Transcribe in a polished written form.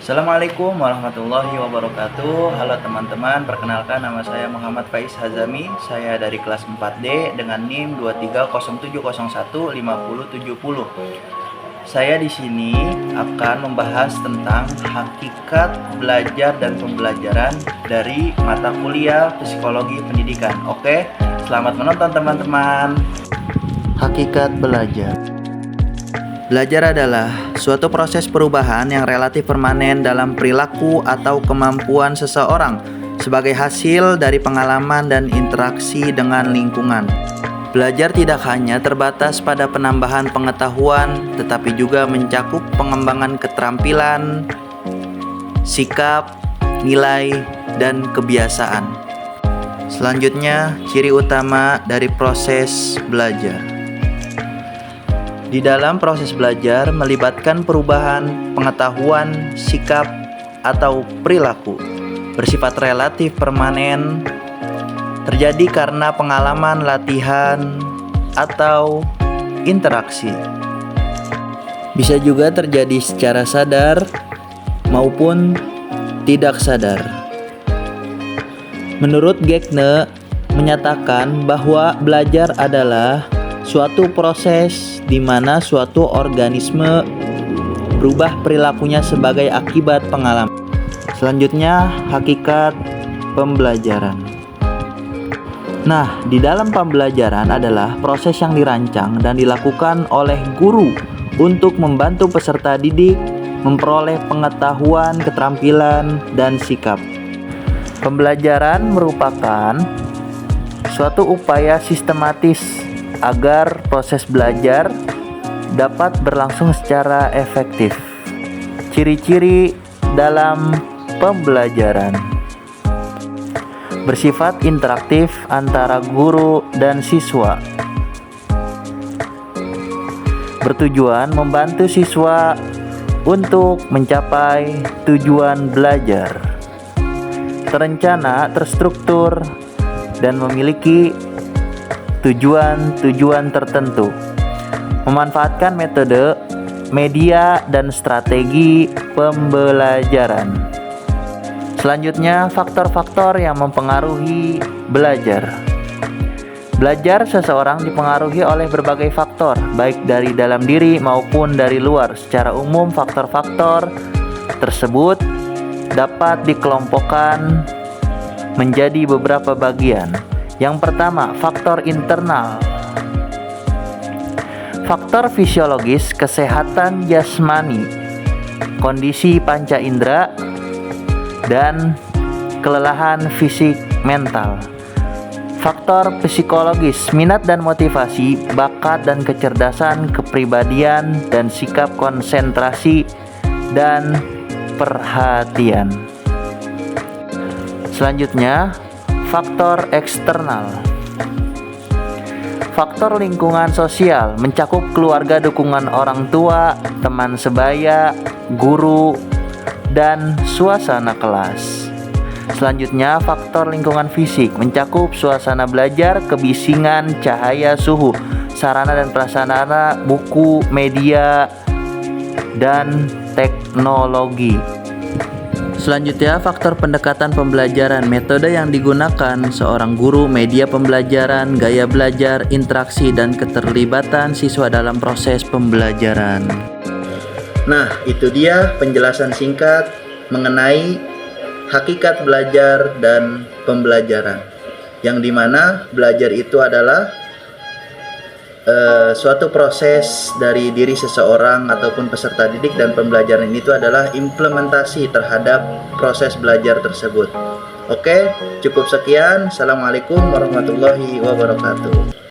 Assalamualaikum warahmatullahi wabarakatuh. Halo teman-teman, perkenalkan nama saya Muhammad Faiz Hazami. Saya dari kelas 4D dengan NIM 2307015070. Saya di sini akan membahas tentang hakikat belajar dan pembelajaran dari mata kuliah Psikologi Pendidikan. Oke, selamat menonton teman-teman. Hakikat belajar. Belajar adalah suatu proses perubahan yang relatif permanen dalam perilaku atau kemampuan seseorang sebagai hasil dari pengalaman dan interaksi dengan lingkungan. Belajar tidak hanya terbatas pada penambahan pengetahuan, tetapi juga mencakup pengembangan keterampilan, sikap, nilai, dan kebiasaan. Selanjutnya, ciri utama dari proses belajar. Di dalam proses belajar melibatkan perubahan pengetahuan, sikap, atau perilaku bersifat relatif permanen, terjadi karena pengalaman, latihan, atau interaksi. Bisa juga terjadi secara sadar maupun tidak sadar. Menurut Gekne menyatakan bahwa belajar adalah suatu proses di mana suatu organisme berubah perilakunya sebagai akibat pengalaman. Selanjutnya, hakikat pembelajaran. Nah, di dalam pembelajaran adalah proses yang dirancang dan dilakukan oleh guru untuk membantu peserta didik memperoleh pengetahuan, keterampilan, dan sikap. Pembelajaran merupakan suatu upaya sistematis agar proses belajar dapat berlangsung secara efektif. Ciri-ciri dalam pembelajaran: bersifat interaktif antara guru dan siswa, bertujuan membantu siswa untuk mencapai tujuan belajar, terencana, terstruktur, dan memiliki tujuan-tujuan tertentu, memanfaatkan metode, media, dan strategi pembelajaran. Selanjutnya, faktor-faktor yang mempengaruhi belajar. Belajar seseorang dipengaruhi oleh berbagai faktor, baik dari dalam diri maupun dari luar. Secara umum, faktor-faktor tersebut dapat dikelompokkan menjadi beberapa bagian. Yang pertama, faktor internal. Faktor fisiologis, kesehatan jasmani, kondisi panca indera, dan kelelahan fisik mental. Faktor psikologis, minat dan motivasi, bakat dan kecerdasan, kepribadian, dan sikap konsentrasi dan perhatian. Selanjutnya, faktor eksternal. Faktor lingkungan sosial mencakup keluarga, dukungan orang tua, teman sebaya, guru, dan suasana kelas. Selanjutnya, faktor lingkungan fisik mencakup suasana belajar, kebisingan, cahaya, suhu, sarana dan prasarana, buku, media, dan teknologi. Selanjutnya, faktor pendekatan pembelajaran, metode yang digunakan seorang guru, media pembelajaran, gaya belajar, interaksi, dan keterlibatan siswa dalam proses pembelajaran. Nah, itu dia penjelasan singkat mengenai hakikat belajar dan pembelajaran, yang dimana belajar itu adalah suatu proses dari diri seseorang ataupun peserta didik, dan pembelajaran itu adalah implementasi terhadap proses belajar tersebut. Oke, cukup sekian. Assalamualaikum warahmatullahi wabarakatuh.